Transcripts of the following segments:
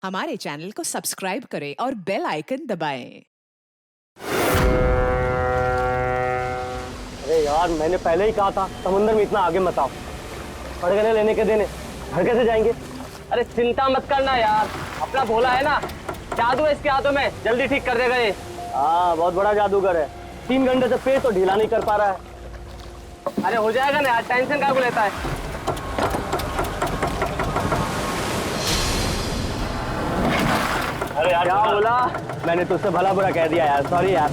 हमारे चैनल को सब्सक्राइब करें और बेल आइकन दबाएं। अरे यार, मैंने पहले ही कहा था समुद्र में इतना आगे मत आओ। पड़गने लेने के देने घर कैसे जाएंगे? अरे चिंता मत करना यार, अपना भोला है ना, जादू है इसके हाथों में, जल्दी ठीक कर देगा ये। हाँ, बहुत बड़ा जादूगर है। 3 घंटे से पेट तो ढीला नहीं कर पा रहा है। अरे हो जाएगा ना यार, टेंशन काहे को लेता है। अरे यार क्या बोला? मैंने तुझसे भला बुरा कह दिया यार, सॉरी यार।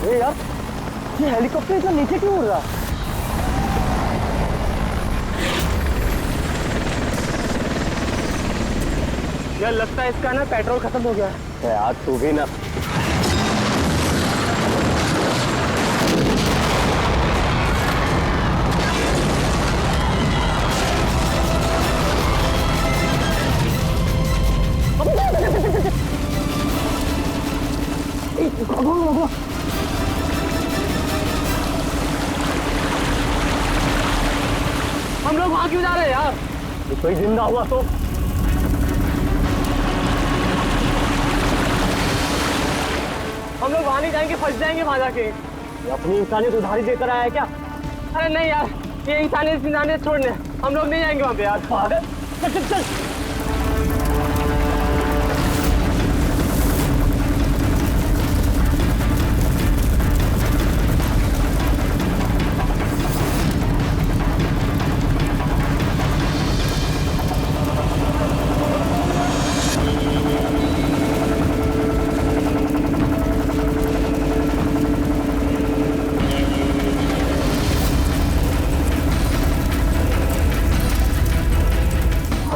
अरे यार, ये हेलीकॉप्टर इतना नीचे क्यों उड़ रहा है? यार लगता है इसका ना पेट्रोल खत्म हो गया है। यार तू भी ना। हम लोग वहां क्यों जा रहे हैं यार? कोई जिंदा हुआ तो? हम लोग वहां नहीं जाएंगे, फंस जाएंगे वहां जाके। ये अपनी इंसानियत उधारी देकर आया है क्या? अरे नहीं यार, ये इंसानियत छोड़ने हम लोग नहीं जाएंगे वहां पे यार। चल चल चल।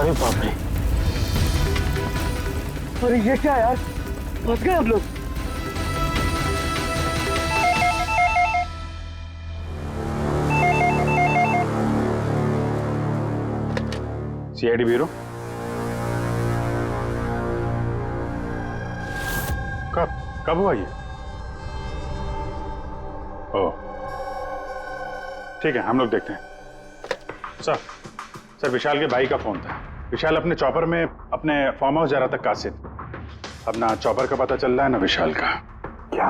अरे बाप रे, अरे ये क्या यार, फंस गए हम लोग। CID bureau. कब हुआ ये? ओह ठीक है, हम लोग देखते हैं। सर विशाल के भाई का फोन था। विशाल अपने चॉपर में अपने फार्म हाउस जा रहा था कासिद। अब ना चॉपर का पता चल रहा है ना विशाल का। क्या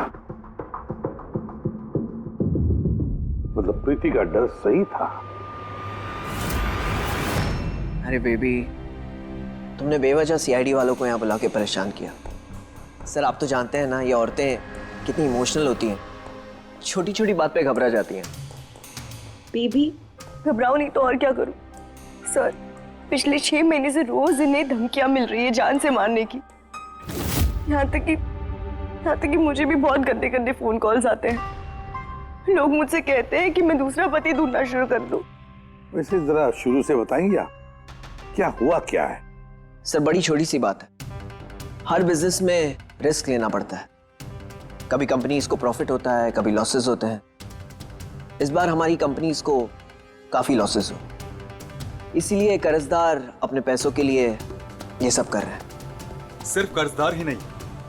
मतलब प्रीति का डर सही था? अरे बेबी, तुमने बेवजह सीआईडी वालों को यहाँ बुला के परेशान किया। सर आप तो जानते हैं ना, ये औरतें कितनी इमोशनल होती हैं, छोटी छोटी बात पे घबरा जाती हैं। बेबी घबराओ नहीं तो और क्या करूं? सर पिछले 6 महीने से रोज इन्हें धमकियां मिल रही है जान से मारने की। यहाँ तक कि मुझे भी बहुत गंदे गंदे फोन कॉल्स आते हैं। लोग मुझसे कहते हैं कि मैं दूसरा पति ढूंढना शुरू कर दूं। वैसे जरा शुरू से बताएंगे क्या हुआ क्या है? सर बड़ी छोटी सी बात है, हर बिजनेस में रिस्क लेना पड़ता है। कभी कंपनीज को प्रॉफिट होता है, कभी लॉसेस होते हैं। इस बार हमारी कंपनीज को काफी लॉसेस हो, इसीलिए कर्जदार अपने पैसों के लिए ये सब कर रहे हैं। सिर्फ कर्जदार ही नहीं,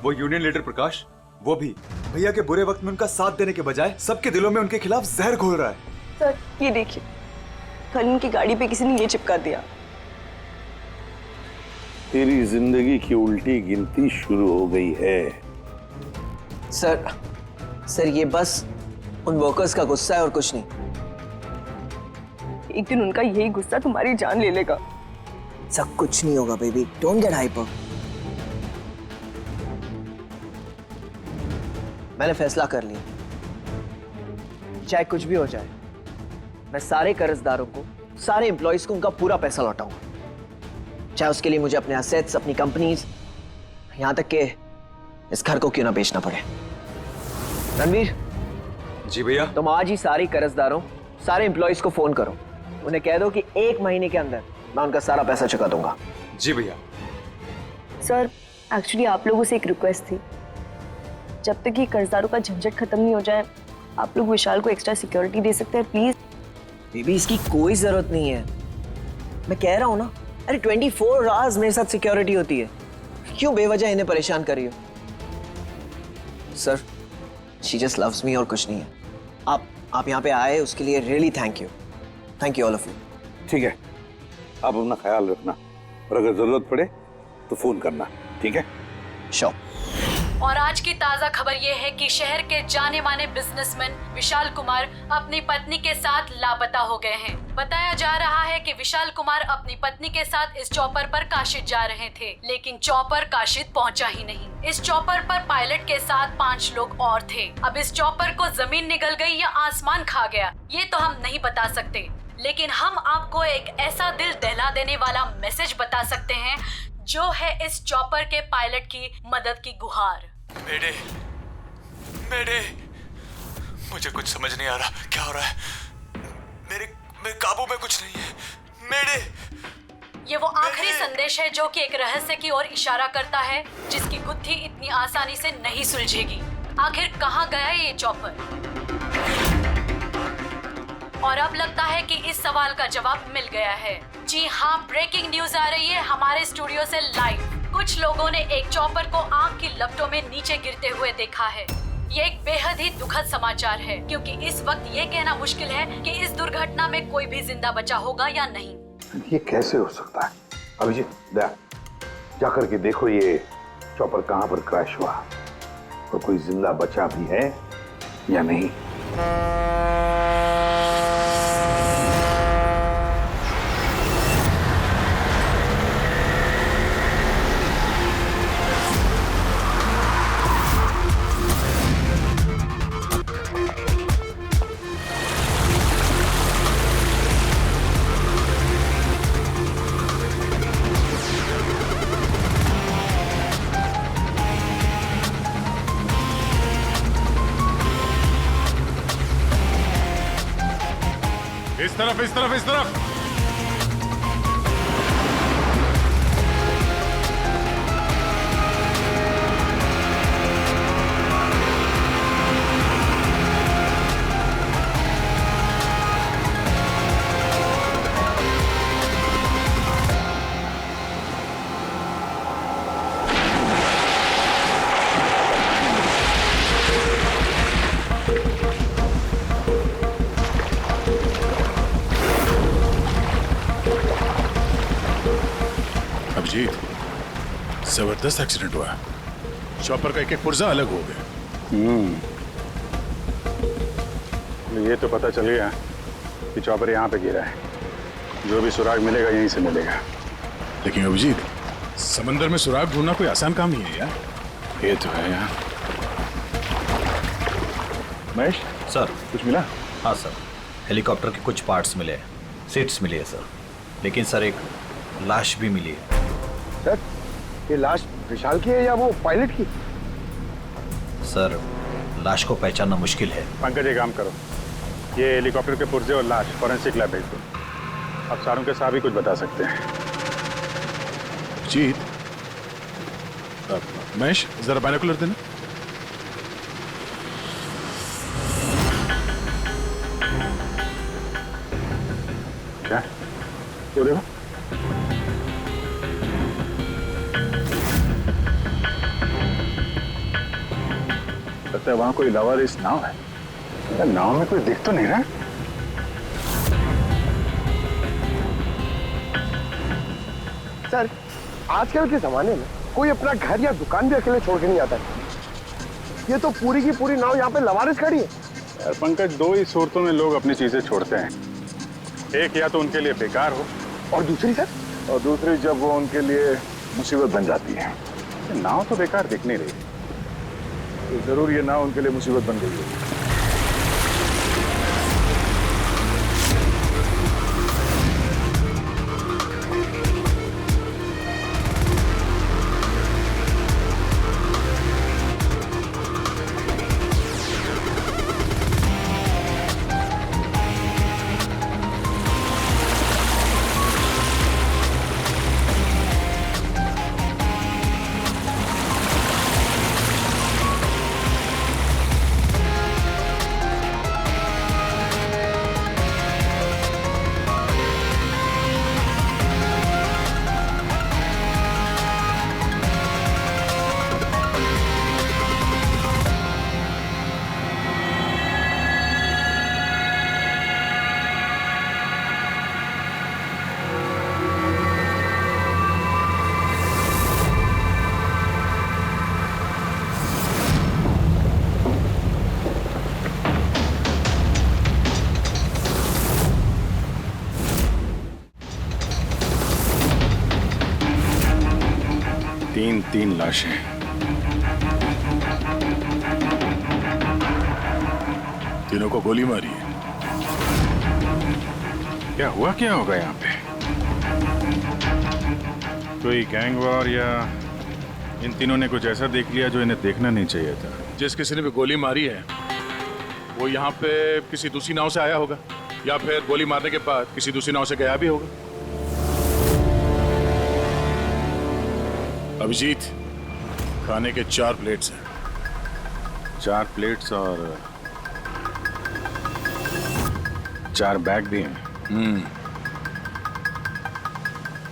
वो यूनियन लीडर प्रकाश, वो भी भैया के बुरे वक्त में उनका साथ देने के बजाय सबके दिलों में उनके खिलाफ जहर घोल रहा है। सर ये देखिए, कल उनकी गाड़ी पे किसी ने ये चिपका दिया। तेरी जिंदगी की उल्टी गिनती शुरू हो गई है। सर ये बस उन वर्कर्स का गुस्सा है और कुछ नहीं। एक दिन उनका यही गुस्सा तुम्हारी जान ले लेगा। सब कुछ नहीं होगा बेबी, डोंट गेट हाइपर। मैंने फैसला कर लिया, चाहे कुछ भी हो जाए, मैं सारे कर्जदारों को, सारे एम्प्लॉइज को उनका पूरा पैसा लौटाऊंगा, चाहे उसके लिए मुझे अपने एसेट्स, अपनी कंपनीज, यहां तक कि इस घर को क्यों ना बेचना पड़े। रणवीर जी भैया। तुम आज ही सारे कर्जदारों, सारे एम्प्लॉइज को फोन करो, उन्हें कह दो कि 1 महीने के अंदर मैं उनका सारा पैसा चुका दूंगा। जी भैया। सर एक्चुअली आप लोगों से एक रिक्वेस्ट थी, जब तक ये कर्जदारों का झंझट खत्म नहीं हो जाए, आप लोग विशाल को एक्स्ट्रा सिक्योरिटी दे सकते हैं प्लीज। बेबी इसकी कोई जरूरत नहीं है, मैं कह रहा हूं ना। अरे 24 आवर्स मेरे साथ सिक्योरिटी होती है, क्यों बेवजह इन्हें परेशान कर रही हो? Sir, she just loves me और कुछ नहीं है। आप यहाँ पे आए उसके लिए really thank you all of you. ठीक है, आप अपना ख्याल रखना और अगर जरूरत पड़े तो फोन करना, ठीक है? श्योर। और आज की ताजा खबर ये है कि शहर के जाने माने बिजनेसमैन विशाल कुमार अपनी पत्नी के साथ लापता हो गए हैं। बताया जा रहा है कि विशाल कुमार अपनी पत्नी के साथ इस चॉपर पर काशिद जा रहे थे, लेकिन चॉपर काशिद पहुंचा ही नहीं। इस चॉपर पर पायलट के साथ 5 लोग और थे। अब इस चॉपर को जमीन निगल गई या आसमान खा गया, ये तो हम नहीं बता सकते, लेकिन हम आपको एक ऐसा दिल दहला देने वाला मैसेज बता सकते हैं जो है इस चॉपर के पायलट की मदद की गुहार। मेरे मुझे कुछ समझ नहीं आ रहा क्या हो रहा है। मेरे काबू में कुछ नहीं है। ये वो आखिरी संदेश है जो कि एक रहस्य की ओर इशारा करता है, जिसकी गुत्थी इतनी आसानी से नहीं सुलझेगी। आखिर कहाँ गया ये चॉपर? और अब लगता है कि इस सवाल का जवाब मिल गया है। जी हाँ, ब्रेकिंग न्यूज आ रही है हमारे स्टूडियो से लाइव। कुछ लोगों ने एक चॉपर को आग की लपटों में नीचे गिरते हुए देखा है। ये एक बेहद ही दुखद समाचार है, क्योंकि इस वक्त ये कहना मुश्किल है कि इस दुर्घटना में कोई भी जिंदा बचा होगा या नहीं। ये कैसे हो सकता है? अभिजीत, जाकर के देखो ये चॉपर कहाँ पर क्रैश हुआ और कोई जिंदा बचा भी है या नहीं। इस तरफ। अभिजीत, जबरदस्त एक्सीडेंट हुआ। चॉपर का एक पुर्जा अलग हो गया। ये तो पता चल गया कि चॉपर यहाँ पे गिरा है। जो भी सुराग मिलेगा यहीं से मिलेगा। लेकिन अभिजीत, समंदर में सुराग ढूंढना कोई आसान काम नहीं है यार। ये तो है यार। महेश सर, कुछ मिला? हाँ सर, हेलीकॉप्टर के कुछ पार्ट्स मिले, सीट्स मिली है सर। लेकिन सर एक लाश भी मिली है। सर, ये लाश विशाल की है या वो पायलट की? सर, लाश को पहचानना मुश्किल है। पंकज, एक काम करो, ये हेलीकॉप्टर के पुर्जे और लाश फॉरेंसिक लैब भेज दो। अब सारों के साथ ही कुछ बता सकते हैं। जीत, महेश जरा बाइनोकुलर देना। क्या क्यों देखो? लगता है वहां कोई लवारिस नाव है। यार, नाव में कोई दिख तो नहीं रहा। सर, आजकल के जमाने में कोई अपना घर या दुकान भी अकेले छोड़ के नहीं आता है। ये तो पूरी की पूरी नाव यहाँ पे लवारिस खड़ी है। यार पंकज, दो ही सूरतों में लोग अपनी चीजें छोड़ते हैं। एक या तो उनके लिए बेकार हो, और दूसरी सर? और दूसरी जब वो उनके लिए मुसीबत बन जाती है। नाव तो बेकार दिख नहीं रही, तो जरूर ये नाव उनके लिए मुसीबत बन गई है। तीन लाशें। तीनों को गोली मारी है। क्या हुआ, क्या होगा यहाँ पे? कोई गैंग वॉर या इन तीनों ने कुछ ऐसा देख लिया जो इन्हें देखना नहीं चाहिए था। जिस किसी ने भी गोली मारी है वो यहाँ पे किसी दूसरी नाव से आया होगा या फिर गोली मारने के बाद किसी दूसरी नाव से गया भी होगा। अभिजीत, खाने के 4 प्लेट्स हैं। 4 प्लेट्स और 4 बैग भी हैं।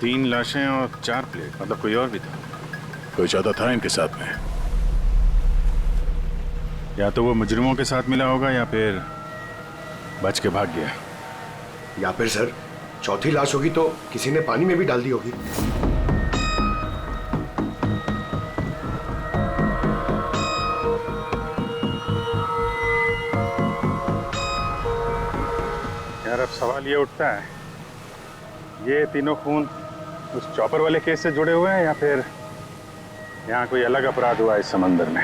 3 लाशें और 4 प्लेट, मतलब कोई और भी था? कोई ज्यादा था इनके साथ में। या तो वो मुजरिमों के साथ मिला होगा या फिर बच के भाग गया। या फिर सर चौथी लाश होगी तो किसी ने पानी में भी डाल दी होगी। यार अब सवाल ये उठता है, ये तीनों खून उस चॉपर वाले केस से जुड़े हुए हैं या फिर यहाँ कोई अलग अपराध हुआ इस समंदर में?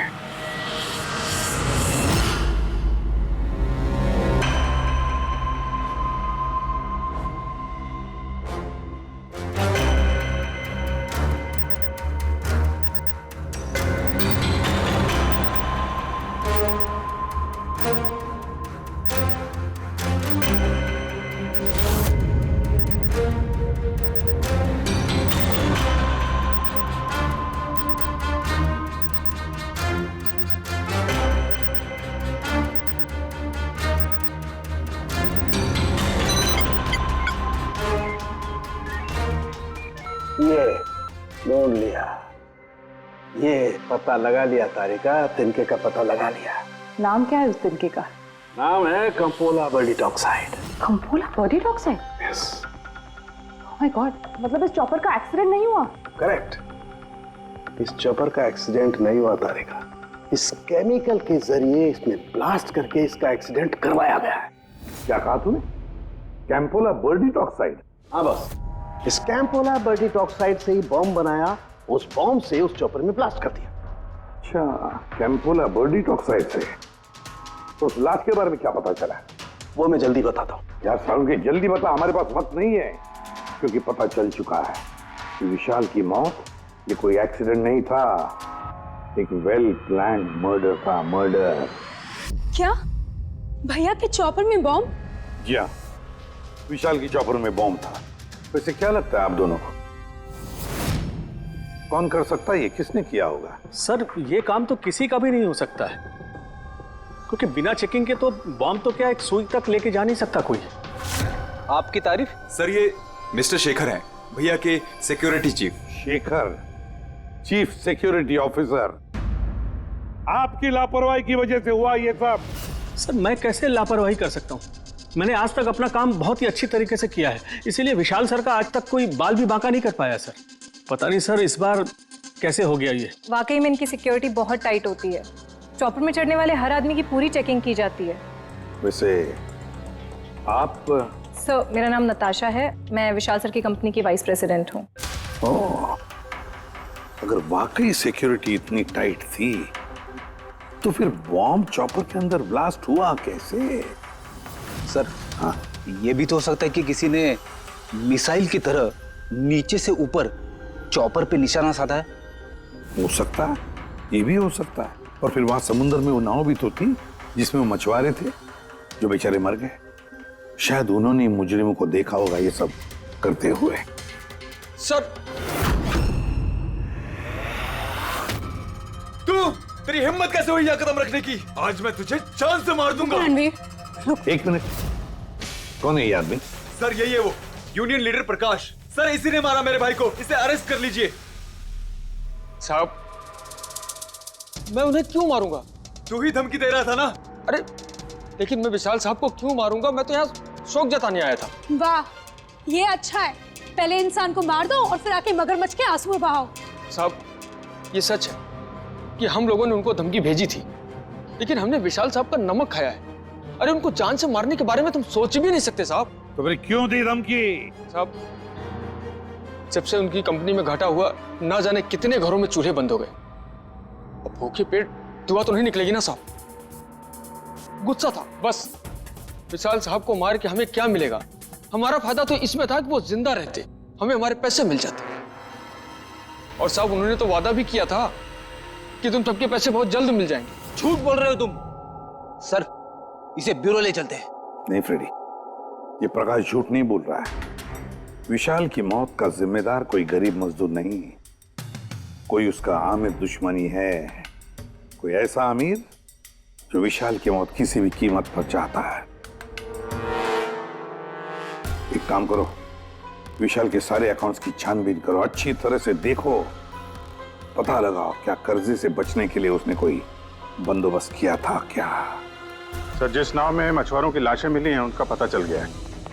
ये ढूंढ लिया, ये पता लगा लिया तारिका, तिनके का पता लगा लिया। नाम क्या है उस तिनके का? नाम है कंपोला बर्डिटॉक्साइड। कंपोला बर्डिटॉक्साइड? यस। ओह माय गॉड, मतलब इस चॉपर का एक्सीडेंट नहीं हुआ? करेक्ट, इस चॉपर का एक्सीडेंट नहीं हुआ तारिका, इस केमिकल के जरिए इसमें ब्लास्ट करके इसका एक्सीडेंट करवाया गया है। क्या कहा तूने? कैंपोला बर्डिटॉक्साइड? हाँ बस, इस कैंपोला बर्डिटॉक्साइड से ही बॉम्ब बनाया, उस बॉम्ब से उस चॉपर में ब्लास्ट कर दिया। अच्छा, कैंपोला बर्डिटॉक्साइड से। तो उस लाश के बारे में क्या पता चला? वो मैं जल्दी बताता हूँ। यार सारुण के जल्दी बता, हमारे पास वक्त नहीं है, क्योंकि पता चल चुका है कि विशाल की मौत ये कोई एक्सीडेंट नहीं था, एक वेल प्लान्ड मर्डर था। मर्डर। क्या भैया के चॉपर में बॉम्ब? जी हाँ, विशाल की चॉपर में बॉम्ब था। वैसे क्या लगता है आप दोनों को, कौन कर सकता है ये? किसने किया होगा? सर ये काम तो किसी का भी नहीं हो सकता है, क्योंकि बिना चेकिंग के तो बॉम्ब तो क्या एक सुई तक लेके जा नहीं सकता कोई। आपकी तारीफ? सर ये मिस्टर शेखर हैं, भैया के security chief. Shekhar, chief security officer. आपकी लापरवाही की वजह से हुआ ये सब। सर मैं कैसे लापरवाही कर सकता हूँ? मैंने आज तक अपना काम बहुत ही अच्छी तरीके से किया है, इसीलिए विशाल सर का आज तक कोई बाल भी बांका नहीं कर पाया सर। पता नहीं सर इस बार कैसे हो गया ये। वाकई में इनकी सिक्योरिटी बहुत टाइट होती है, चॉपर में चढ़ने वाले हर आदमी की पूरी चेकिंग की जाती है। वैसे आप? सर मेरा नाम नताशा है, मैं विशाल सर की कंपनी की वाइस प्रेसिडेंट हूँ। ओह, अगर वाकई सिक्योरिटी इतनी टाइट थी तो फिर बॉम्ब चॉपर के अंदर ब्लास्ट हुआ कैसे? सर हाँ, ये भी तो हो सकता है कि किसी ने मिसाइल की तरह नीचे से ऊपर चॉपर पे निशाना साधा है। हो सकता है, ये भी हो सकता है। और फिर वहां समुद्र में वो नाव भी तो थी जिसमें वो मछुआरे थे जो बेचारे मर गए। शायद उन्होंने मुजरिमों को देखा होगा ये सब करते हुए। सर तेरी हिम्मत कैसे हुई यह कदम रखने की? आज मैं तुझे जान से मार दूंगा। एक मिनट, कौन है ये आदमी? सर यही है वो यूनियन लीडर प्रकाश। सर इसी ने मारा मेरे भाई को, इसे अरेस्ट कर लीजिए। साहब मैं उन्हें क्यों मारूंगा? तू ही धमकी दे रहा था ना। अरे लेकिन मैं विशाल साहब को क्यों मारूंगा? मैं तो यहाँ शोक जताने आया था। वाह ये अच्छा है, पहले इंसान को मार दो और फिर आके मगरमच्छ के आंसू बहाओ। साहब ये सच है कि हम लोगों ने उनको धमकी भेजी थी, लेकिन हमने विशाल साहब का नमक खाया है। अरे उनको जान से मारने के बारे में तुम सोच भी नहीं सकते साहब। तो फिर क्यों दी धमकी? साहब जब से उनकी कंपनी में घाटा हुआ, ना जाने कितने घरों में चूल्हे बंद हो गए। अब भूखे पेट दुआ तो नहीं निकलेगी ना साहब। गुस्सा था बस। विशाल साहब को मार के हमें क्या मिलेगा? हमारा फायदा तो इसमें था कि वो जिंदा रहते, हमें हमारे पैसे मिल जाते। और साहब उन्होंने तो वादा भी किया था कि तुम सबके पैसे बहुत जल्द मिल जाएंगे। झूठ बोल रहे हो तुम। सर, इसे ब्यूरो ले चलते हैं। नहीं फ्रेडी, ये प्रकाश झूठ नहीं बोल रहा है। विशाल की मौत का जिम्मेदार कोई गरीब मजदूर नहीं, कोई उसका आमिर दुश्मनी है, कोई ऐसा अमीर जो विशाल की मौत किसी भी कीमत पर चाहता है। एक काम करो, विशाल के सारे अकाउंट्स की छानबीन करो, अच्छी तरह से देखो, पता लगाओ क्या कर्जे से बचने के लिए उसने कोई बंदोबस्त किया था क्या। सर, जिस नाव में मछुआरों की लाशें मिली हैं उनका पता चल गया है।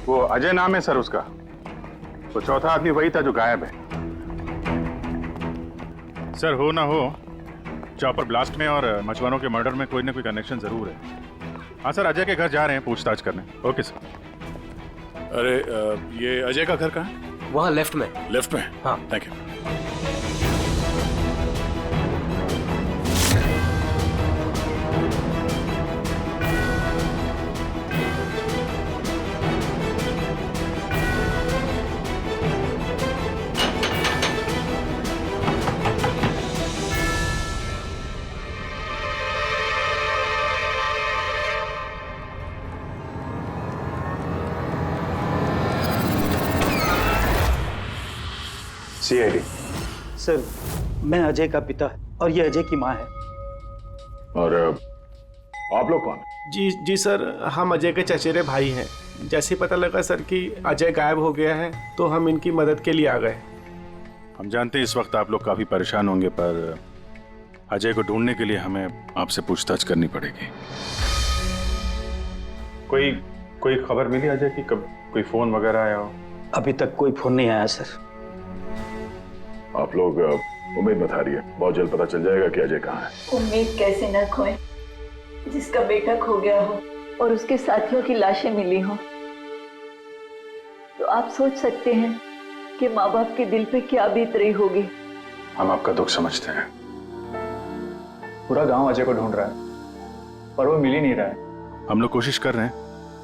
वो अजय नाम है सर उसका। वो चौथा आदमी वही था जो गायब है। सर, हो ना हो, चॉपर ब्लास्ट में और मछुआरों के मर्डर में कोई ना कोई कनेक्शन जरूर है। हाँ सर, अजय के घर जा रहे हैं पूछताछ करने। Okay sir. अरे ये अजय का घर कहाँ है? वहाँ लेफ्ट में। लेफ्ट में? हाँ, थैंक यू। सीआईडी। सर, मैं अजय का पिता और ये अजय की माँ है। और आप लोग कौन? जी सर, हम अजय के चचेरे भाई हैं। जैसे पता लगा सर कि अजय गायब हो गया है तो हम इनकी मदद के लिए आ गए। हम जानते हैं इस वक्त आप लोग काफी परेशान होंगे, पर अजय को ढूंढने के लिए हमें आपसे पूछताछ करनी पड़ेगी। कोई खबर मिली अजय की? कब कोई फोन वगैरह आया हो? अभी तक कोई फोन नहीं आया सर। आप लोग उम्मीद बता रही है, बहुत जल्द पता चल जाएगा कि अजय कहाँ है। उम्मीद कैसे न खोए, जिसका बेटा खो गया हो और उसके साथियों की लाशें मिली हो, तो आप सोच सकते हैं कि माँ बाप के दिल पे क्या बीत रही होगी। हम आपका दुख समझते हैं। पूरा गांव अजय को ढूंढ रहा है पर वो मिल ही नहीं रहा है। हम लोग कोशिश कर रहे हैं,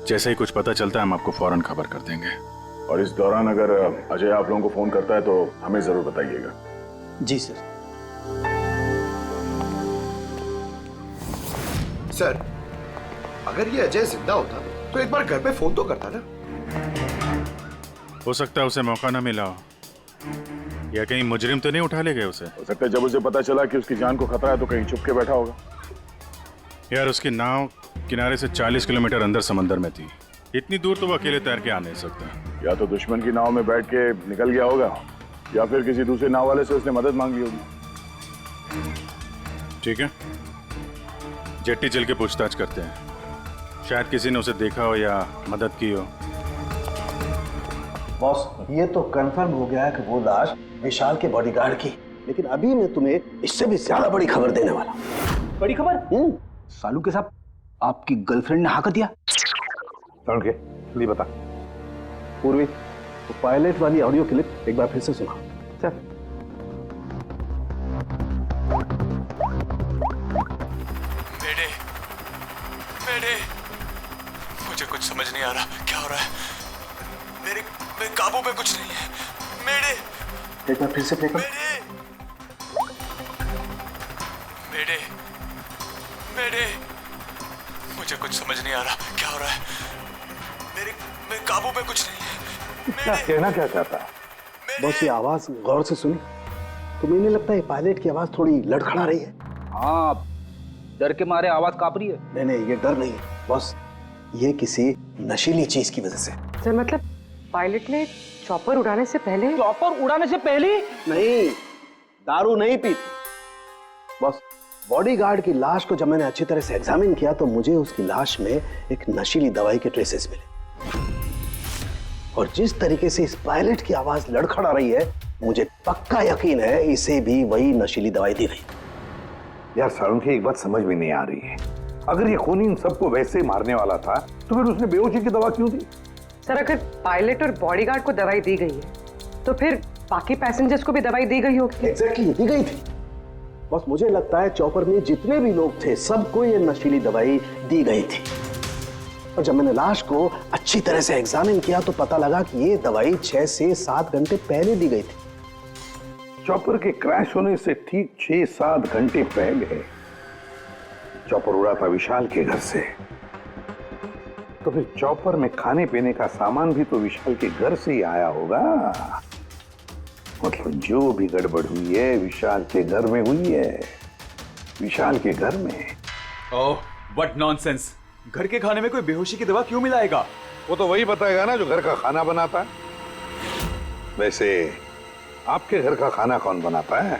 जैसे ही कुछ पता चलता है हम आपको फौरन खबर कर देंगे। और इस दौरान अगर अजय आप लोगों को फोन करता है तो हमें जरूर बताइएगा। जी सर। सर, अगर ये अजय जिंदा होता तो एक बार घर पे फोन तो करता ना। हो सकता है उसे मौका ना मिला हो, या कहीं मुजरिम तो नहीं उठा ले गए उसे। हो सकता है जब उसे पता चला कि उसकी जान को खतरा है तो कहीं छुप के बैठा होगा। यार, उसकी नाव किनारे से 40 किलोमीटर अंदर समंदर में थी। इतनी दूर तो वो अकेले तैर के आ नहीं सकता। या तो दुश्मन की नाव में बैठ के निकल गया होगा, या फिर किसी दूसरे नाव वाले से उसने मदद मांगी होगी। ठीक है, जेट्टी चल के पूछताछ करते हैं। शायद किसी ने उसे देखा हो या मदद की हो। बॉस, ये तो कंफर्म हो गया है कि वो लाश विशाल के बॉडीगार्ड की, लेकिन अभी मैं तुम्हें इससे भी ज्यादा बड़ी खबर देने वाला हूं। बड़ी खबर? सालू के साथ आपकी गर्लफ्रेंड ने हाँ कर दिया? के लिए बता पूर्वी, तो पायलट वाली ऑडियो क्लिप एक बार फिर से सुना। चल। मेरे मुझे कुछ समझ नहीं आ रहा क्या हो रहा है। मेरे काबू में कुछ नहीं है। एक बार फिर से प्ले कर। मुझे कुछ समझ नहीं आ रहा क्या हो रहा है। मेरे काबू में कुछ नहीं है। क्या कहना क्या चाहता है? बस ये आवाज गौर से सुनी तो मुझे लगता है पायलट की आवाज थोड़ी लड़खड़ा रही है। हाँ, डर के मारे आवाज कांप रही है। नहीं, ये डर नहीं है बस, ये किसी नशीली चीज की वजह से। सर, मतलब पायलट ने चॉपर उड़ाने से पहले? चॉपर उड़ाने से पहले? नहीं, दारू नहीं पीती। बस बॉडीगार्ड की लाश को जब मैंने अच्छी तरह से एग्जामिन किया तो मुझे उसकी लाश में एक नशीली दवाई के ट्रेसेस मिले, और जिस तरीके से इस पायलट की आवाज लड़खड़ा रही है मुझे पक्का यकीन है इसे भी वही नशीली दवाई दी गई। यार सारुंखी, एक बात समझ में नहीं आ रही है, अगर ये खूनी इन सबको वैसे मारने वाला था तो फिर उसने बेहोशी की दवा क्यों दी? सर, अगर पायलट और बॉडीगार्ड को दवाई दी गई है तो फिर बाकी पैसेंजर्स को भी दवाई दी गई होगी। एग्जैक्टली, दी गई थी। बस मुझे लगता है चॉपर में जितने भी लोग थे सबको ये नशीली दवाई दी गई थी। और जब मैंने लाश को अच्छी तरह से एग्जामिन किया तो पता लगा कि ये दवाई 6 से 7 घंटे पहले दी गई थी। चॉपर के क्रैश होने से ठीक 6-7 घंटे पहले चॉपर उड़ा था विशाल के घर से। तो फिर चॉपर में खाने पीने का सामान भी तो विशाल के घर से ही आया होगा। मतलब जो भी गड़बड़ हुई है विशाल के घर में हुई है, विशाल के घर में। ओह, व्हाट नॉनसेंस! घर के खाने में कोई बेहोशी की दवा क्यों मिलाएगा? वो तो वही बताएगा ना जो घर का खाना बनाता है। वैसे आपके घर का खाना कौन बनाता है?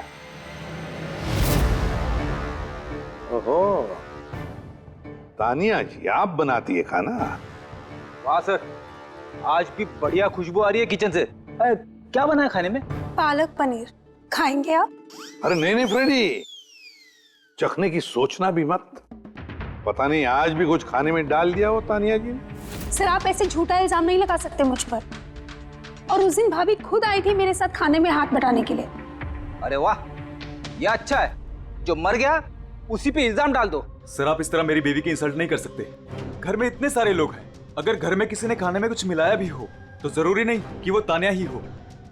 ओहो, तानिया जी आप बनाती है खाना? वाह सर, आज भी बढ़िया खुशबू आ रही है किचन से। क्या बना है खाने में? पालक पनीर। खाएंगे आप? अरे नहीं फ्रेडी, चखने की सोचना भी मत। पता नहीं आज भी कुछ खाने में डाल दिया हो तानिया जी ने। सर आप ऐसे झूठा इल्जाम नहीं लगा सकते मुझ पर। और उस दिन भाभी खुद आई थी मेरे साथ खाने में हाथ बटाने के लिए। अरे वाह, ये अच्छा है, जो मर गया उसी पे इल्जाम डाल दो। सर आप इस तरह मेरी बीवी की इंसल्ट नहीं कर सकते। घर में इतने सारे लोग हैं, अगर घर में किसी ने खाने में कुछ मिलाया भी हो तो जरूरी नहीं कि वो तानिया ही हो।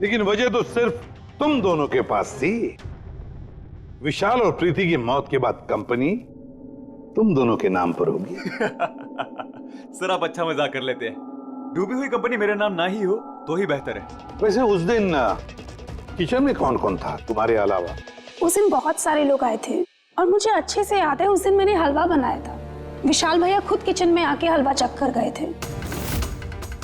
लेकिन वजह तो सिर्फ तुम दोनों के पास थी। विशाल और प्रीति की मौत के बाद कंपनी तुम दोनों के नाम पर होगी। सर आप अच्छा मजाक कर लेते हैं। डूबी हुई कंपनी मेरे नाम ना ही हो तो ही बेहतर है। वैसे उस दिन किचन में कौन कौन था तुम्हारे अलावा? उस दिन बहुत सारे लोग आए थे और मुझे अच्छे से याद है उस दिन मैंने हलवा बनाया था। विशाल भैया खुद किचन में आके हलवा चख कर गए थे।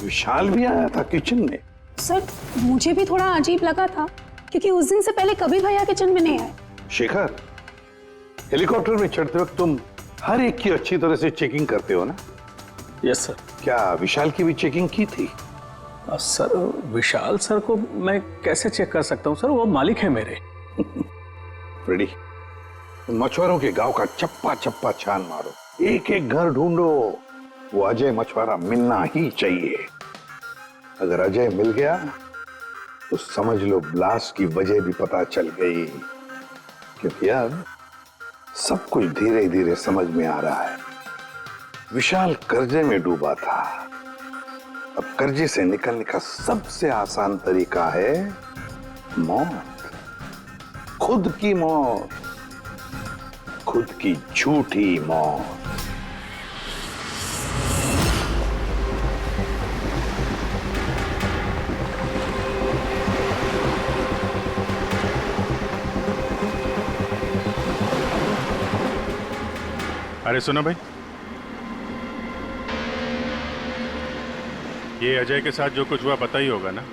विशाल भी आया था किचन में? सर मुझे भी थोड़ा अजीब लगा था क्योंकि उस दिन से पहले कभी भैया किचन में नहीं आए। शेखर, हेलीकॉप्टर में चढ़ते वक्त तुम हर एक की अच्छी तरह से चेकिंग करते हो ना? Yes sir. क्या विशाल की भी चेकिंग की थी? सर विशाल सर को मैं कैसे चेक कर सकता हूँ सर, वो मालिक है मेरे। फ्रेडी, मछुआरों के गांव का चप्पा चप्पा छान मारो, एक एक घर ढूंढो। वो अजय मछुआरा मिलना ही चाहिए। अगर अजय मिल गया तो समझ लो ब्लास्ट की वजह भी पता चल गई। क्योंकि अब सब कुछ धीरे धीरे समझ में आ रहा है। विशाल कर्जे में डूबा था। अब कर्जे से निकलने का सबसे आसान तरीका है मौत, खुद की मौत, खुद की झूठी मौत। अरे सुनो भाई, ये अजय के साथ जो कुछ हुआ पता ही होगा ना?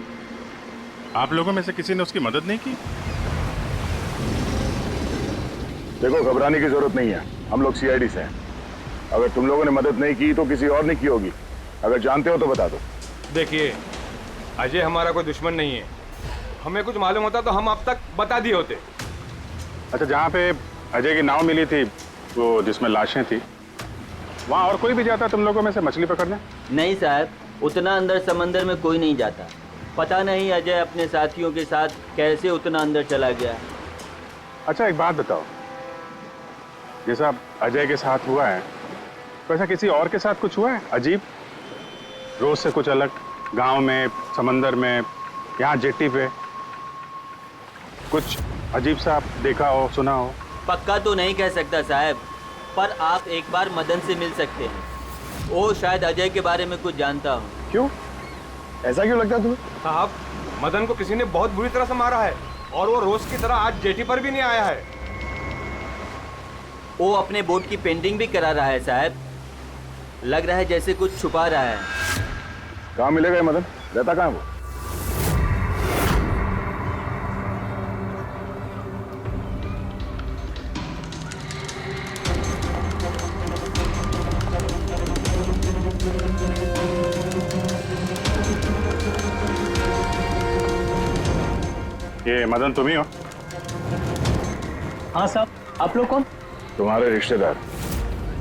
आप लोगों में से किसी ने उसकी मदद नहीं की? देखो घबराने की जरूरत नहीं है, हम लोग सीआईडी से हैं। अगर तुम लोगों ने मदद नहीं की तो किसी और ने की होगी। अगर जानते हो तो बता दो। देखिए, अजय हमारा कोई दुश्मन नहीं है। हमें कुछ मालूम होता तो हम अब तक बता दिए होते। अच्छा, जहाँ पे अजय की नाव मिली थी, वो जिसमें लाशें थी, वहाँ और कोई भी जाता तुम लोगों में से मछली पकड़ने? नहीं साहब, उतना अंदर समंदर में कोई नहीं जाता। पता नहीं अजय अपने साथियों के साथ कैसे उतना अंदर चला गया। अच्छा एक बात बताओ, जैसा अजय के साथ हुआ है वैसा किसी और के साथ कुछ हुआ है अजीब, रोज से कुछ अलग? गांव में, समंदर में, यहाँ जेट्टी पे कुछ अजीब सा आप देखा हो, सुना हो? पक्का तो नहीं कह सकता साहब, पर आप एक बार मदन से मिल सकते हैं। वो शायद अजय के बारे में कुछ जानता हो। क्यों? ऐसा क्यों लगता है तुम्हें? साहब, मदन को किसी ने बहुत बुरी तरह से मारा है और वो रोज की तरह आज जेटी पर भी नहीं आया है। वो अपने बोट की पेंटिंग भी करा रहा है साहब। लग रहा है जैसे कुछ छुपा रहा है। कहाँ मिलेगा ये मदन? रहता कहाँ है वो? ये मदन तुम ही हो? हाँ साहब, आप लोग कौन? तुम्हारे रिश्तेदार,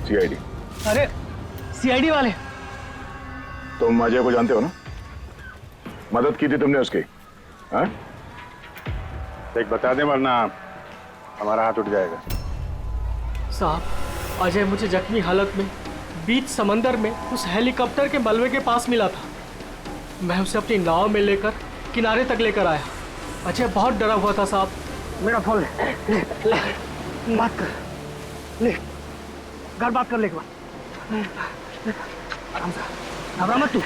सीआईडी। अरे सीआईडी वाले? तुम अजय को जानते हो ना? मदद की थी तुमने उसकी, हाँ? एक बता दें वरना हमारा हाथ उठ जाएगा। साहब, अजय मुझे जख्मी हालत में बीच समंदर में उस हेलीकॉप्टर के मलबे के पास मिला था। मैं उसे अपनी नाव में लेकर किनारे तक लेकर आया। अजय बहुत डरा हुआ था साहब। मेरा फोन ले, बात कर, ले घर बात कर ले एक बार। आराम से, घबरा मत तू।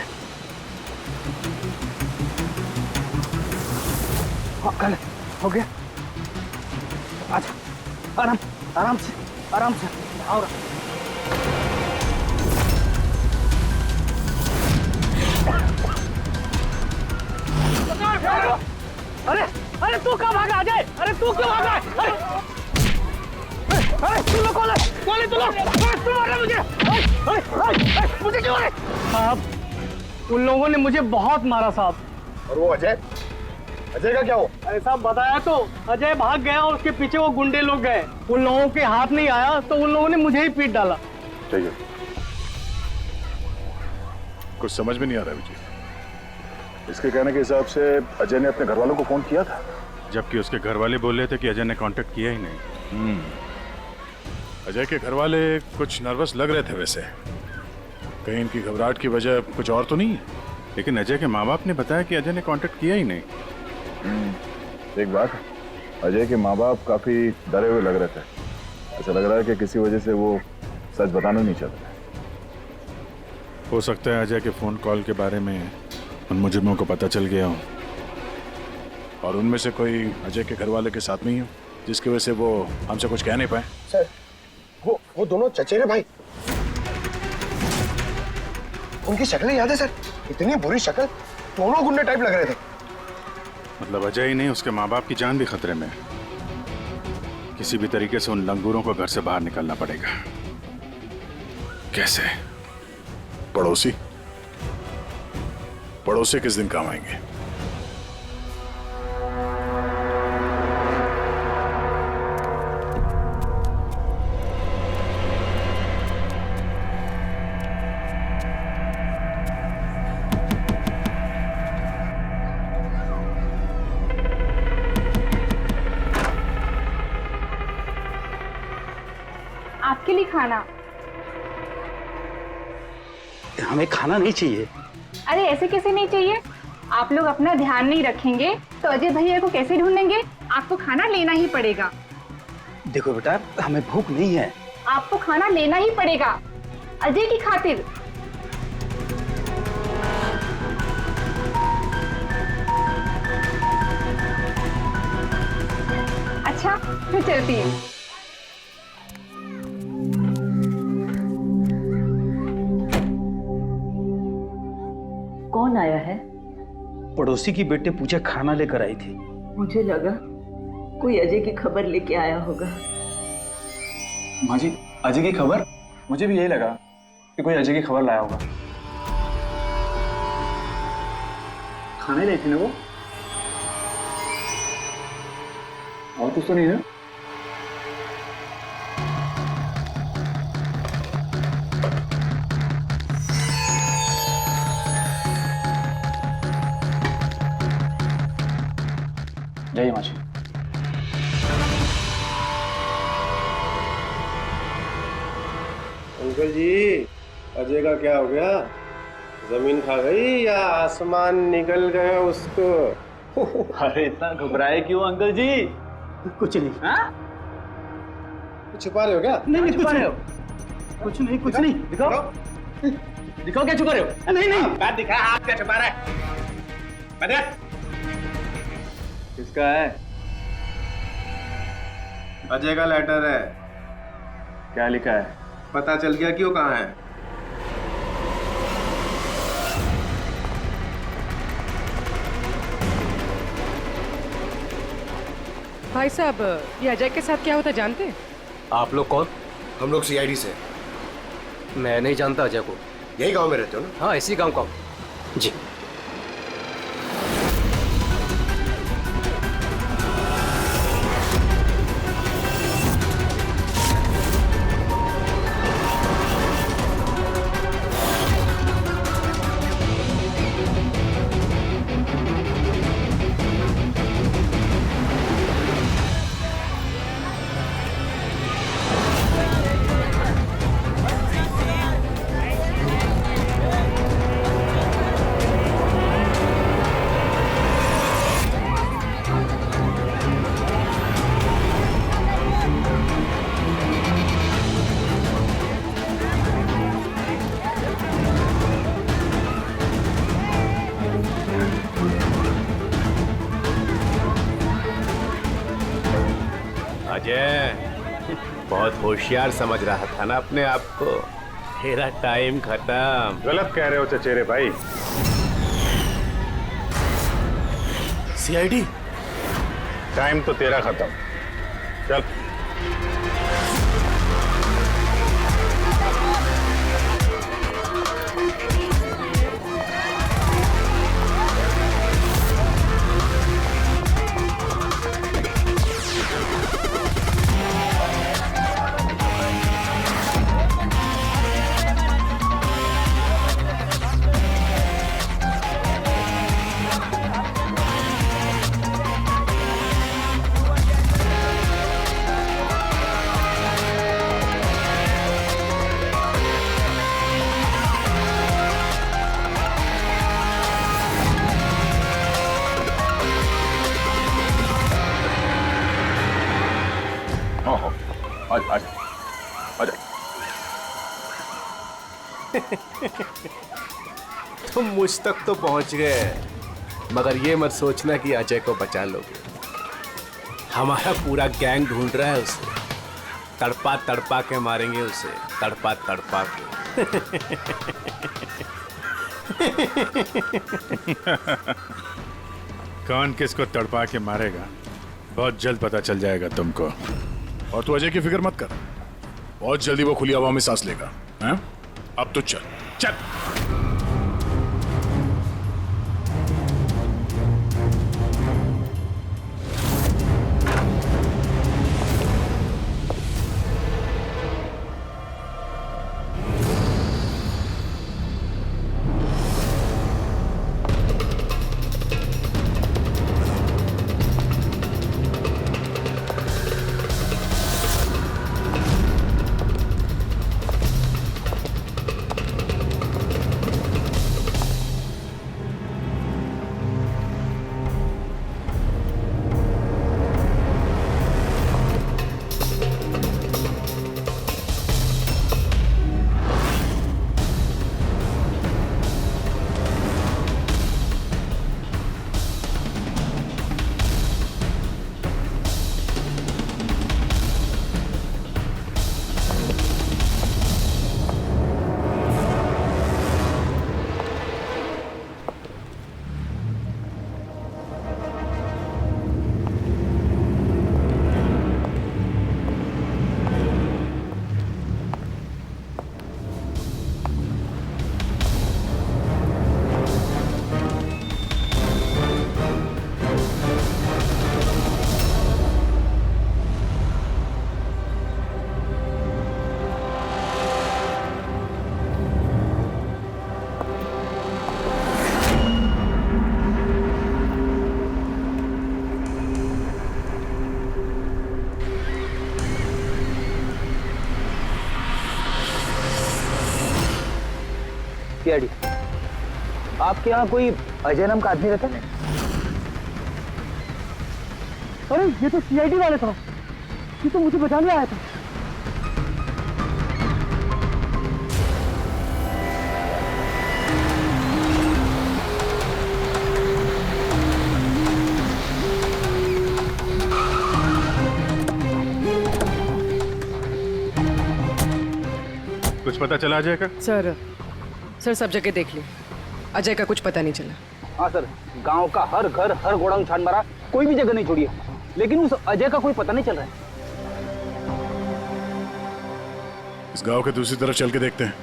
हाँ कर ले, हो गया। अच्छा आराम आराम से आराम से और अरे अरे तू कहाँ भागा अजय? अरे तू क्यों भागा? अरे तू लोग कौन है तू लोग? तू मारा मुझे? मुझे क्यों मारे? साहब उन लोगों ने मुझे बहुत मारा साहब। और वो अजय? अजय का क्या हो? अरे साहब बताया तो, अजय भाग गया और उसके पीछे वो गुंडे लोग गए। उन लोगों के हाथ नहीं आया तो उन लोगों ने मुझे ही पीट डाला। ठीक है, कुछ समझ में नहीं आ रहा विजय। इसके कहने के हिसाब से अजय ने अपने घर वालों को फोन किया था, जबकि उसके घर वाले बोल रहे थे कि अजय ने कांटेक्ट किया ही नहीं। अजय के घर वाले कुछ नर्वस लग रहे थे वैसे। कहीं इनकी घबराहट की वजह कुछ और तो नहीं है? लेकिन अजय के माँ बाप ने बताया कि अजय ने कांटेक्ट किया ही नहीं। एक बात, अजय के माँ बाप काफी डरे हुए लग रहे थे। ऐसा लग रहा है कि किसी वजह से वो सच बताना नहीं चाहते। हो सकता है अजय के फोन कॉल के बारे में उन मुजरिमों को पता चल गया हो, और उनमें से कोई अजय के घर वाले के साथ नहीं हो, जिसकी वजह से वो हमसे कुछ कह नहीं पाए। सर वो दोनों चचेरे भाई, उनकी शक्लें याद है सर? इतनी बुरी शक्ल, दोनों गुंडे टाइप लग रहे थे। मतलब अजय ही नहीं, उसके माँ बाप की जान भी खतरे में। किसी भी तरीके से उन लंगूरों को घर से बाहर निकलना पड़ेगा। कैसे? पड़ोसी पड़ोसी किस दिन काम आएंगे? आपके लिए खाना। हमें खाना नहीं चाहिए। अरे ऐसे कैसे नहीं चाहिए? आप लोग अपना ध्यान नहीं रखेंगे तो अजय भैया को कैसे ढूंढेंगे? आपको खाना लेना ही पड़ेगा। देखो बेटा, हमें भूख नहीं है। आपको खाना लेना ही पड़ेगा अजय की खातिर। अच्छा फिर चलती है। कौन आया है? पड़ोसी की बेटे पूजा खाना लेकर आई थी। मुझे लगा कोई अजय की खबर लेके आया होगा। माँ जी, अजय की खबर? मुझे भी यही लगा कि कोई अजय की खबर लाया होगा। खाने लाई थी ना वो? और कुछ तो नहीं है? जय माँ जी। अंकल जी, अजय का क्या हो गया? जमीन खा गई या आसमान निकल गया उसको? अरे इतना घबराए क्यों अंकल जी? कुछ नहीं। हाँ? छुपा रहे हो क्या? नहीं छुपा रहे हो। कुछ नहीं, कुछ नहीं। दिखाओ दिखाओ क्या छुपा रहे हो? नहीं नहीं, बात दिखा, आप क्या छुपा रहे हैं? किसका है? अजय का लेटर है। क्या लिखा है? पता चल गया कि वो कहाँ है। भाई साहब, ये अजय के साथ क्या होता जानते हैं? आप लोग कौन? हम लोग सीआईडी से। मैं नहीं जानता अजय को। यही गांव में रहते हो ना? हाँ, इसी गांव का। जी। बहुत होशियार समझ रहा था ना अपने आप को। तेरा टाइम खत्म। गलत कह रहे हो चचेरे भाई। सीआईडी टाइम तो तेरा खत्म। चल। तुम मुझ तक तो पहुंच गए, मगर ये मत सोचना कि अजय को बचा लोगे। हमारा पूरा गैंग ढूंढ रहा है उसे। तड़पा तड़पा के मारेंगे उसे, तड़पा तड़पा के। कौन किसको तड़पा के मारेगा बहुत जल्द पता चल जाएगा तुमको। और तू अजय की फिक्र मत कर, बहुत जल्दी वो खुली हवा में सांस लेगा। हैं? अब तो चल चल। सीआईडी, आपके यहाँ कोई अजय नाम का आदमी रहता है? अरे ये तो सीआईडी वाले था, ये तो मुझे बचाने आया था। कुछ पता चला अजय का? सर सब जगह देख ली, अजय का कुछ पता नहीं चला। हाँ सर, गांव का हर घर हर गोडाउन छान मारा, कोई भी जगह नहीं छोड़ी है, लेकिन उस अजय का कोई पता नहीं चल रहा है। इस गांव के दूसरी तरफ चल के देखते हैं।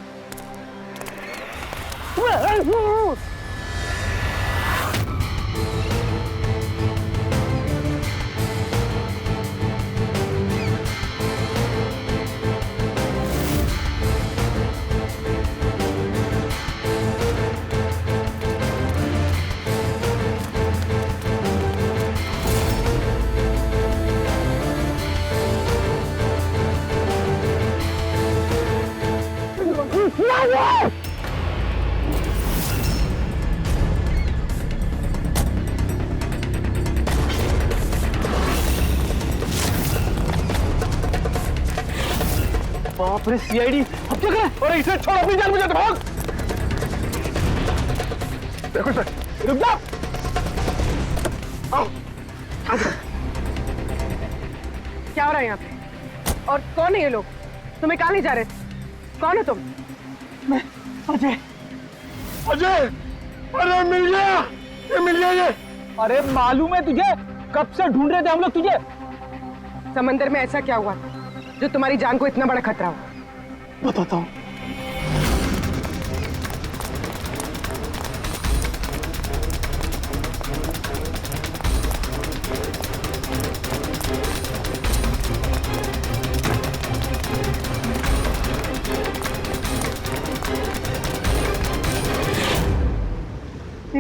बाप रे सीआईडी, अब क्या करें? अरे इसे छोड़, अपनी जान बचा, भाग! देखो सर, रुक जा! आओ, क्या हो रहा है यहाँ पे? और कौन है ये लोग? तुम्हें कहाँ ले जा रहे थे? कौन हो तुम? मैं अजय। अजय, अरे मिल गया, ये मिल गया ये। अरे मालूम है तुझे, कब से ढूंढ रहे थे हम लोग तुझे। समंदर में ऐसा क्या हुआ जो तुम्हारी जान को इतना बड़ा खतरा हो? बताता हूँ।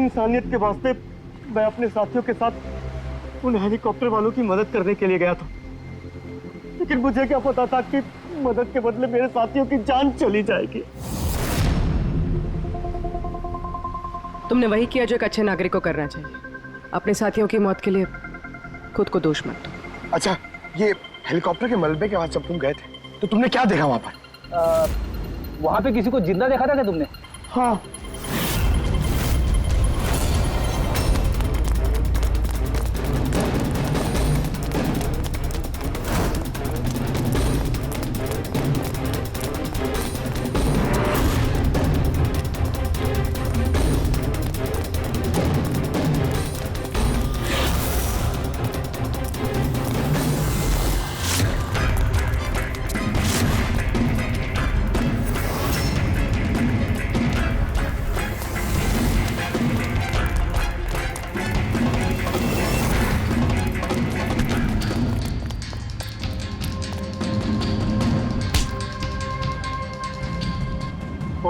इंसानियत के वास्ते मैं अपने साथियों के साथ उन हेलीकॉप्टर वालों की मदद करने के लिए गया था, लेकिन मुझे क्या पता था कि मदद के बदले मेरे साथियों की जान चली जाएगी। तुमने वही किया जो एक अच्छे नागरिक को करना चाहिए। अपने साथियों की मौत के लिए खुद को दोष मत दो। अच्छा, ये हेलीकॉप्टर के मलबे के बाद जब तुम गए थे तो तुमने क्या देखा वहां पर? वहां पे किसी को जिंदा देखा था क्या तुमने? हाँ।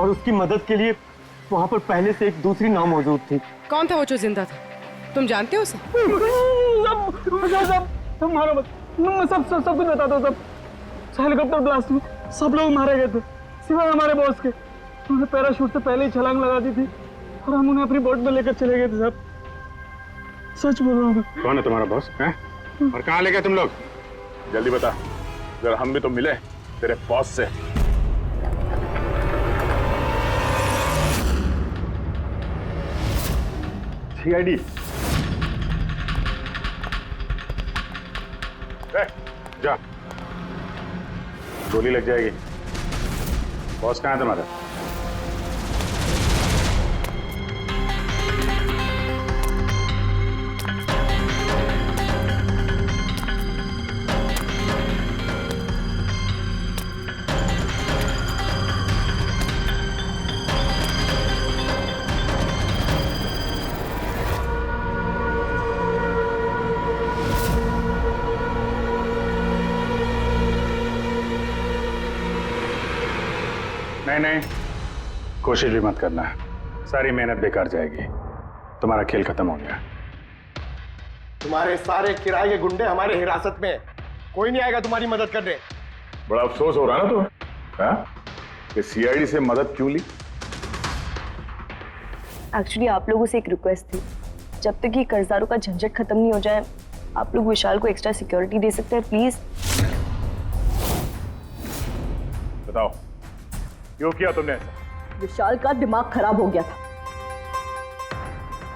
और उसकी मदद के लिए वहां पर पहले से एक दूसरी नाव मौजूद थी। कौन था वो जो जिंदा था? तुम जानते हो उसे? तुम मारो मत, सब कुछ बता दो। सब हेलीकॉप्टर ब्लास्ट में सब लोग मारे गए थे सिवाय हमारे बॉस के। उन्होंने पैराशूट से पहले ही छलांग लगा दी थी और हम उन्हें अपनी बोट में लेकर चले गए थे। सब सच बोल रहा हूँ। कौन है तुम्हारा बॉस है? और कहाँ ले गए तुम लोग? जल्दी बता, जरा हम भी तो मिले तेरे बॉस से। सीआईडी जा, गोली लग जाएगी। बॉस कहाँ है तुम्हारा? नहीं, कोशिश भी मत करना, सारी मेहनत बेकार जाएगी। तुम्हारा खेल खत्म हो गया। तुम्हारे सारे किराए के गुंडे हमारे हिरासत में, कोई नहीं आएगा तुम्हारी मदद करने। बड़ा अफसोस हो रहा है ना तुम्हें कि सीआईडी से मदद क्यों ली? एक्चुअली आप लोगों से एक रिक्वेस्ट थी, जब तक ये कर्जदारों का झंझट खत्म नहीं हो जाए आप लोग विशाल को एक्स्ट्रा सिक्योरिटी दे सकते हैं प्लीज। बताओ क्यों किया तुमने ऐसा? विशाल का दिमाग खराब हो गया था।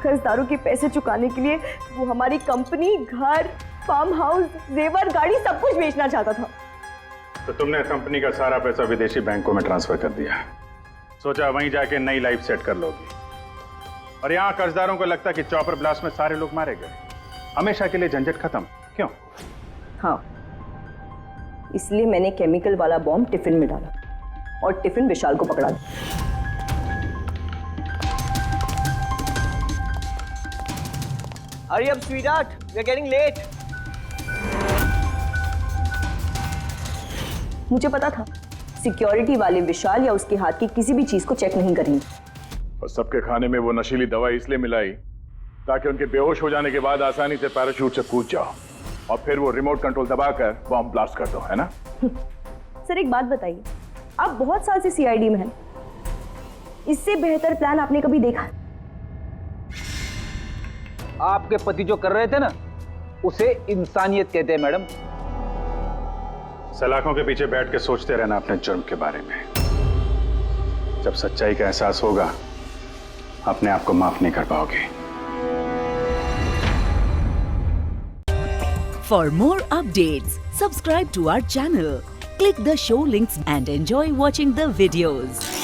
कर्जदारों के पैसे चुकाने के लिए वो हमारी कंपनी, घर, फार्म हाउस, जेवर, गाड़ी सब कुछ बेचना चाहता था। तो तुमने कंपनी का सारा पैसा विदेशी बैंकों में ट्रांसफर कर दिया, सोचा वहीं जाके नई लाइफ सेट कर लोगी। और यहाँ कर्जदारों को लगता कि चॉपर ब्लास्ट में सारे लोग मारे गए, हमेशा के लिए झंझट खत्म। क्यों? हाँ, इसलिए मैंने केमिकल वाला बॉम्ब टिफिन में डाला और टिफिन विशाल को पकड़ा दिया। Hurry up, sweetheart. We're getting late. मुझे पता था सिक्योरिटी वाले विशाल या उसके हाथ की किसी भी चीज को चेक नहीं करेंगे। और सबके खाने में वो नशीली दवाई इसलिए मिलाई ताकि उनके बेहोश हो जाने के बाद आसानी से पैराशूट से कूद जाओ और फिर वो रिमोट कंट्रोल दबाकर बॉम्ब ब्लास्ट कर दो, है ना? सर एक बात बताइए, आप बहुत साल से सीआईडी में हैं, इससे बेहतर प्लान आपने कभी देखा? आपके पति जो कर रहे थे ना, उसे इंसानियत कहते हैं मैडम। सलाखों के पीछे बैठ के सोचते रहना अपने जुर्म के बारे में। जब सच्चाई का एहसास होगा अपने आप को माफ नहीं कर पाओगे। For more updates, subscribe to our channel, click the show links and enjoy watching the videos.